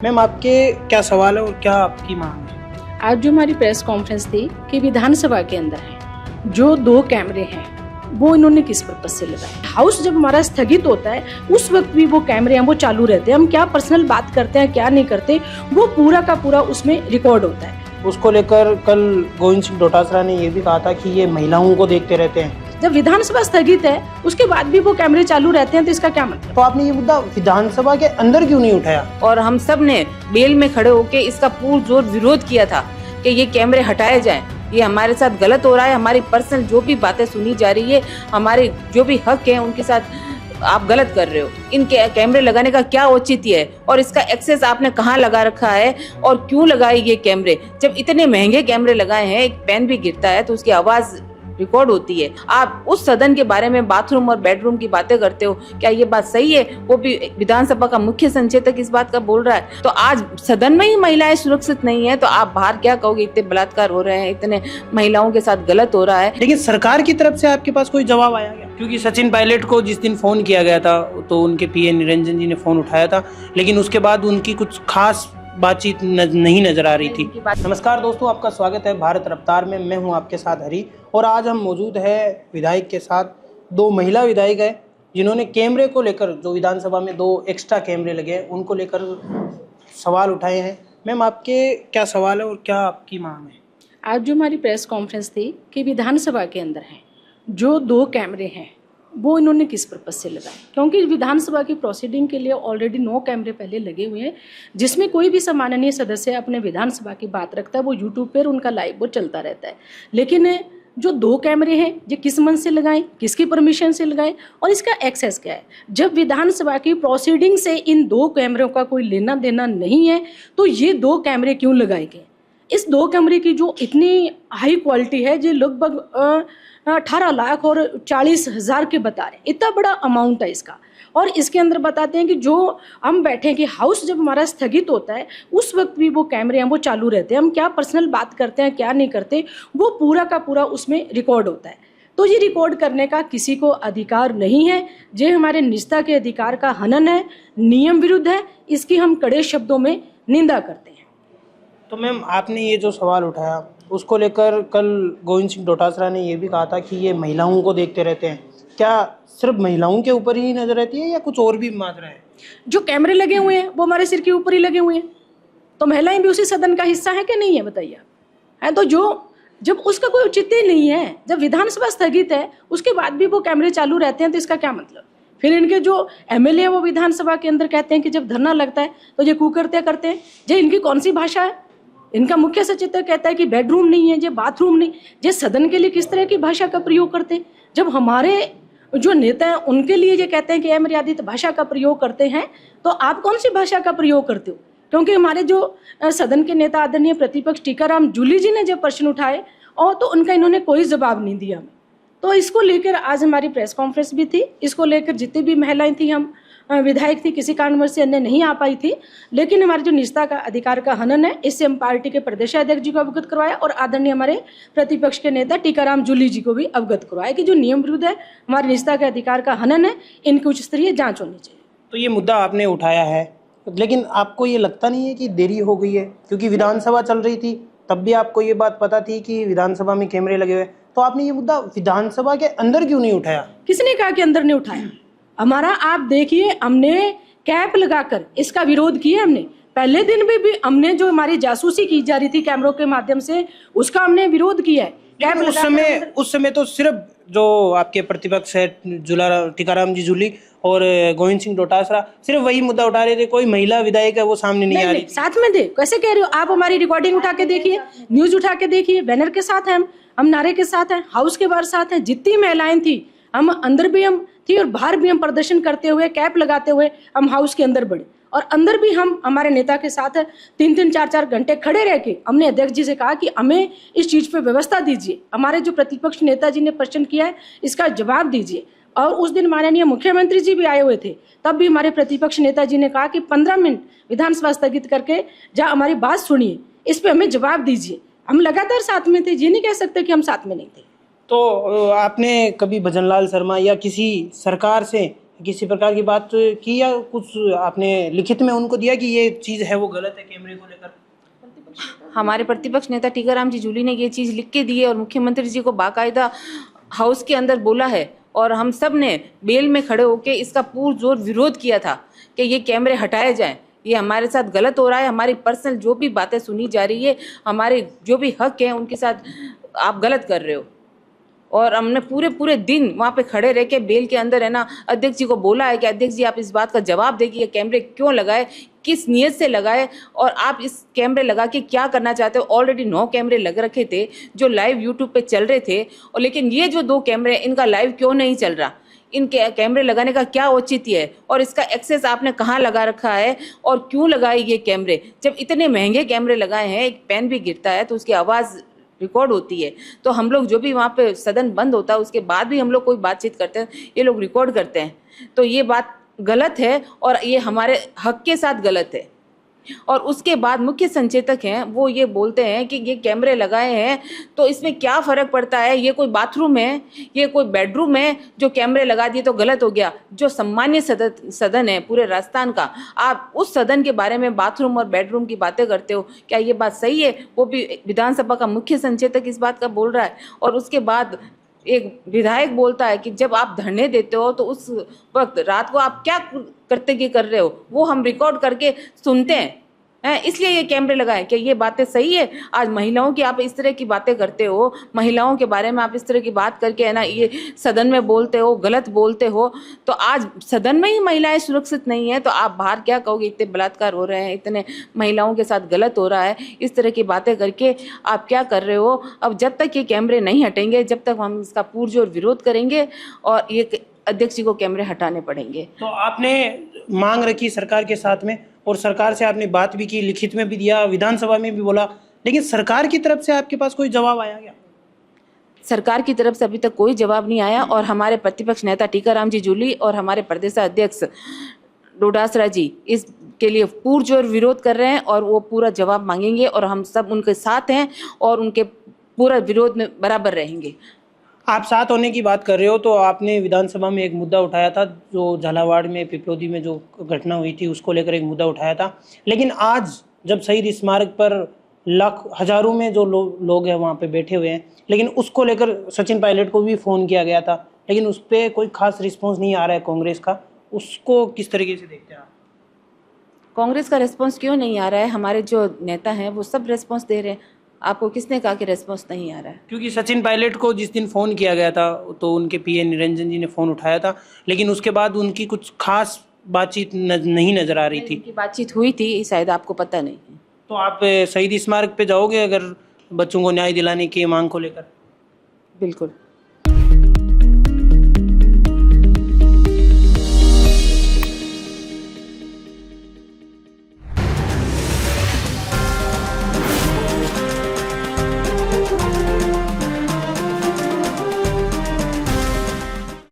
Ma'am आपके क्या सवाल है और क्या आपकी मांग है? आज जो हमारी प्रेस कॉन्फ्रेंस थी कि विधानसभा के अंदर है जो 2 कैमरे हैं वो इन्होंने किस पर्पज से लगाए। हाउस जब हमारा स्थगित होता है उस वक्त भी वो कैमरे हैं वो चालू रहते हैं। हम क्या पर्सनल बात करते हैं क्या नहीं करते वो पूरा का पूरा उसमें रिकॉर्ड होता है। उसको लेकर कल गोविंद सिंह डोटासरा ने ये भी कहा था कि ये महिलाओं को देखते रहते हैं। जब विधानसभा स्थगित है उसके बाद भी वो कैमरे चालू रहते हैं तो इसका क्या मतलब। तो आपने ये मुद्दा विधानसभा के अंदर क्यों नहीं उठाया? और हम सब ने बेल में खड़े होकर इसका पुरजोर विरोध किया था कि ये कैमरे हटाए जाएं। ये हमारे साथ गलत हो रहा है। हमारी पर्सनल जो भी बातें सुनी जा रही है, हमारे जो भी हक है उनके साथ आप गलत कर रहे हो। इन कैमरे लगाने का क्या औचित्य है और इसका एक्सेस आपने कहाँ लगा रखा है और क्यों लगाए ये कैमरे? जब इतने महंगे कैमरे लगाए हैं, एक पेन भी गिरता है तो उसकी आवाज रिकॉर्ड होती है। आप उस सदन के बारे में बाथरूम और बेडरूम की बातें करते हो, क्या ये बात सही है? वो भी विधानसभा का मुख्य संचेतक इस बात का बोल रहा है। तो आज सदन में ही महिलाएं सुरक्षित नहीं है तो आप बाहर क्या कहोगे? इतने बलात्कार हो रहे हैं, इतने महिलाओं के साथ गलत हो रहा है। लेकिन सरकार की तरफ से आपके पास कोई जवाब आया क्या? क्योंकि सचिन पायलट को जिस दिन फोन किया गया था तो उनके पीए निरंजन जी ने फोन उठाया था, लेकिन उसके बाद उनकी कुछ खास बातचीत नहीं नजर आ रही थी। नमस्कार दोस्तों, आपका स्वागत है भारत रफ्तार में। मैं हूं आपके साथ हरी और आज हम मौजूद है विधायक के साथ। 2 महिला विधायक है जिन्होंने कैमरे को लेकर, जो विधानसभा में 2 एक्स्ट्रा कैमरे लगे हैं उनको लेकर सवाल उठाए हैं। मैम आपके क्या सवाल है और क्या आपकी मांग है? आज जो हमारी प्रेस कॉन्फ्रेंस थी कि विधानसभा के अंदर है जो 2 कैमरे हैं वो इन्होंने किस पर्पज से लगाए। क्योंकि विधानसभा की प्रोसीडिंग के लिए ऑलरेडी 9 कैमरे पहले लगे हुए हैं, जिसमें कोई भी सम्माननीय सदस्य अपने विधानसभा की बात रखता है वो यूट्यूब पर उनका लाइव वो चलता रहता है। लेकिन जो 2 कैमरे हैं ये किस मन से लगाएं, किसकी परमिशन से लगाएं और इसका एक्सेस क्या है? जब विधानसभा की प्रोसीडिंग से इन 2 कैमरों का कोई लेना देना नहीं है तो ये 2 कैमरे क्यों लगाए गए? इस 2 कैमरे की जो इतनी हाई क्वालिटी है जो लगभग 18 लाख और 40,000 के बता रहे हैं। इतना बड़ा अमाउंट है इसका। और इसके अंदर बताते हैं कि जो हम बैठे कि हाउस जब हमारा स्थगित होता है उस वक्त भी वो कैमरे हैं वो चालू रहते हैं। हम क्या पर्सनल बात करते हैं क्या नहीं करते वो पूरा का पूरा उसमें रिकॉर्ड होता है। तो ये रिकॉर्ड करने का किसी को अधिकार नहीं है। ये हमारे निजता के अधिकार का हनन है, नियम विरुद्ध है। इसकी हम कड़े शब्दों में निंदा करते हैं। तो मैम आपने ये जो सवाल उठाया उसको लेकर कल गोविंद सिंह डोटासरा ने ये भी कहा था कि ये महिलाओं को देखते रहते हैं। क्या सिर्फ महिलाओं के ऊपर ही नजर रहती है या कुछ और भी मात्रा है? जो कैमरे लगे हुए हैं वो हमारे सिर के ऊपर ही लगे हुए हैं, तो महिलाएं भी उसी सदन का हिस्सा है कि नहीं है बताइए आप? है तो जब उसका कोई औचित्य नहीं है, जब विधानसभा स्थगित है उसके बाद भी वो कैमरे चालू रहते हैं तो इसका क्या मतलब? फिर इनके जो एमएलए है वो विधानसभा के अंदर कहते हैं कि जब धरना लगता है तो ये कुकर्त्य करते हैं। ये इनकी कौन सी भाषा है? इनका मुख्य सचेतक कहता है कि बेडरूम नहीं है, ये बाथरूम नहीं। ये सदन के लिए किस तरह की भाषा का प्रयोग करते हैं? जब हमारे जो नेता हैं उनके लिए ये कहते हैं कि अमर्यादित भाषा का प्रयोग करते हैं, तो आप कौन सी भाषा का प्रयोग करते हो? क्योंकि हमारे जो सदन के नेता आदरणीय प्रतिपक्ष टीकाराम जूली जी ने जब प्रश्न उठाए और तो उनका इन्होंने कोई जवाब नहीं दिया। तो इसको लेकर आज हमारी प्रेस कॉन्फ्रेंस भी थी। इसको लेकर जितनी भी महिलाएं थी, हम विधायक थी, किसी कारणवश से अन्य नहीं आ पाई थी, लेकिन हमारी जो निजता का अधिकार का हनन है इससे हम पार्टी के प्रदेशाध्यक्ष जी को अवगत करवाया और आदरणीय हमारे प्रतिपक्ष के नेता टीकाराम जूली जी को भी अवगत करवाया कि जो नियम विरुद्ध है, हमारी निजता के अधिकार का हनन है, इनकी उच्च स्तरीय जांच होनी चाहिए। तो ये मुद्दा आपने उठाया है, लेकिन आपको ये लगता नहीं है कि देरी हो गई है? क्योंकि विधानसभा चल रही थी तब भी आपको ये बात पता थी कि विधानसभा में कैमरे लगे हुए, तो आपने ये मुद्दा विधानसभा के अंदर क्यों नहीं उठाया? किसने कहा कि अंदर नहीं उठाया? हमारा आप देखिए, हमने कैप लगाकर इसका विरोध किया। हमने पहले दिन भी हमने जो हमारी जासूसी की जा रही थी कैमरों के माध्यम से उसका हमने विरोध किया है। कैप उस समय तो सिर्फ जो आपके प्रतिपक्ष है टीकाराम जी जूली और गोविंद सिंह डोटासरा सिर्फ वही मुद्दा उठा रहे थे, कोई महिला विधायक है वो सामने नहीं आ रही। साथ में थे, कैसे कह रहे हो आप? हमारी रिकॉर्डिंग उठा के देखिए, न्यूज उठा के देखिए, बैनर के साथ हैं हम नारे के साथ हैं, हाउस के बाहर साथ हैं। जितनी महिलाएं थी हम अंदर भी हम थी और बाहर भी हम प्रदर्शन करते हुए कैप लगाते हुए हम हाउस के अंदर बढ़े और अंदर भी हम हमारे नेता के साथ 3-3, 4-4 घंटे खड़े रह के हमने अध्यक्ष जी से कहा कि हमें इस चीज पे व्यवस्था दीजिए। हमारे जो प्रतिपक्ष नेता जी ने प्रश्न किया है इसका जवाब दीजिए। और उस दिन माननीय मुख्यमंत्री जी भी आए हुए थे, तब भी हमारे प्रतिपक्ष नेता जी ने कहा कि 15 मिनट विधानसभा स्थगित करके जहाँ हमारी बात सुनिए, इस पे हमें जवाब दीजिए। हम लगातार साथ में थे, ये नहीं कह सकते कि हम साथ में नहीं थे। तो आपने कभी भजनलाल शर्मा या किसी सरकार से किसी प्रकार की बात की या कुछ आपने लिखित में उनको दिया कि ये चीज़ है वो गलत है कैमरे को लेकर? हमारे प्रतिपक्ष नेता टीकाराम जी जूली ने ये चीज़ लिख के दी है और मुख्यमंत्री जी को बाकायदा हाउस के अंदर बोला है और हम सब ने बेल में खड़े होकर इसका पुरजोर विरोध किया था कि ये कैमरे हटाए जाएं। ये हमारे साथ गलत हो रहा है, हमारी पर्सनल जो भी बातें सुनी जा रही है, हमारे जो भी हक हैं उनके साथ आप गलत कर रहे हो। और हमने पूरे दिन वहाँ पे खड़े रह के बेल के अंदर है ना अध्यक्ष जी को बोला है कि अध्यक्ष जी आप इस बात का जवाब दें कि ये कैमरे क्यों लगाए, किस नियत से लगाए और आप इस कैमरे लगा के क्या करना चाहते हो। ऑलरेडी 9 कैमरे लग रखे थे जो लाइव यूट्यूब पे चल रहे थे, और लेकिन ये जो 2 कैमरे इनका लाइव क्यों नहीं चल रहा, इनके कैमरे लगाने का क्या औचित्य है और इसका एक्सेस आपने कहाँ लगा रखा है और क्यों लगाए ये कैमरे। जब इतने महंगे कैमरे लगाए हैं, एक पेन भी गिरता है तो उसकी आवाज़ रिकॉर्ड होती है, तो हम लोग जो भी वहाँ पे सदन बंद होता है उसके बाद भी हम लोग कोई बातचीत करते हैं, ये लोग रिकॉर्ड करते हैं, तो ये बात गलत है और ये हमारे हक के साथ गलत है। और उसके बाद मुख्य संचेतक हैं वो ये बोलते हैं कि ये कैमरे लगाए हैं तो इसमें क्या फ़र्क पड़ता है, ये कोई बाथरूम है, ये कोई बेडरूम है जो कैमरे लगा दिए तो गलत हो गया। जो सम्मान्य सदन है पूरे राजस्थान का, आप उस सदन के बारे में बाथरूम और बेडरूम की बातें करते हो, क्या ये बात सही है? वो भी विधानसभा का मुख्य संचेतक इस बात का बोल रहा है। और उसके बाद एक विधायक बोलता है कि जब आप धरने देते हो तो उस वक्त रात को आप क्या करते कर रहे हो वो हम रिकॉर्ड करके सुनते हैं, इसलिए ये कैमरे लगाए। क्या ये बातें सही है? आज महिलाओं की आप इस तरह की बातें करते हो, महिलाओं के बारे में आप इस तरह की बात करके है ना ये सदन में बोलते हो, गलत बोलते हो, तो आज सदन में ही महिलाएं सुरक्षित नहीं है तो आप बाहर क्या कहोगे? इतने बलात्कार हो रहे हैं, इतने महिलाओं के साथ गलत हो रहा है, इस तरह की बातें करके आप क्या कर रहे हो? अब जब तक ये कैमरे नहीं हटेंगे जब तक हम इसका पुरजोर विरोध करेंगे और ये अध्यक्ष जी को कैमरे हटाने पड़ेंगे। तो आपने मांग रखी सरकार के साथ में और सरकार से आपने बात भी की, लिखित में भी दिया, विधानसभा में भी बोला, लेकिन सरकार की तरफ से आपके पास कोई जवाब आया क्या? सरकार की तरफ से अभी तक कोई जवाब नहीं आया और हमारे प्रतिपक्ष नेता टीकाराम जी जूली और हमारे प्रदेशाध्यक्ष डोडासरा जी इसके लिए पुरजोर विरोध कर रहे हैं और वो पूरा जवाब मांगेंगे और हम सब उनके साथ हैं और उनके पूरा विरोध में बराबर रहेंगे। आप साथ होने की बात कर रहे हो तो आपने विधानसभा में एक मुद्दा उठाया था, जो झालावाड़ में पिपलोदी में जो घटना हुई थी उसको लेकर एक मुद्दा उठाया था, लेकिन आज जब शहीद स्मारक पर हजारों में जो लोग हैं वहाँ पे बैठे हुए हैं, लेकिन उसको लेकर सचिन पायलट को भी फ़ोन किया गया था, लेकिन उस पर कोई खास रिस्पॉन्स नहीं आ रहा है कांग्रेस का, उसको किस तरीके से देखते हैं आप? कांग्रेस का रिस्पॉन्स क्यों नहीं आ रहा है? हमारे जो नेता हैं वो सब रिस्पॉन्स दे रहे हैं। आपको किसने कहा कि रिस्पॉन्स नहीं आ रहा है? क्योंकि सचिन पायलट को जिस दिन फ़ोन किया गया था तो उनके पीए निरंजन जी ने फ़ोन उठाया था, लेकिन उसके बाद उनकी कुछ खास बातचीत नहीं नज़र आ रही थी। उनकी बातचीत हुई थी, शायद आपको पता नहीं है। तो आप शहीद स्मारक पे जाओगे अगर बच्चों को न्याय दिलाने की मांग को लेकर? बिल्कुल।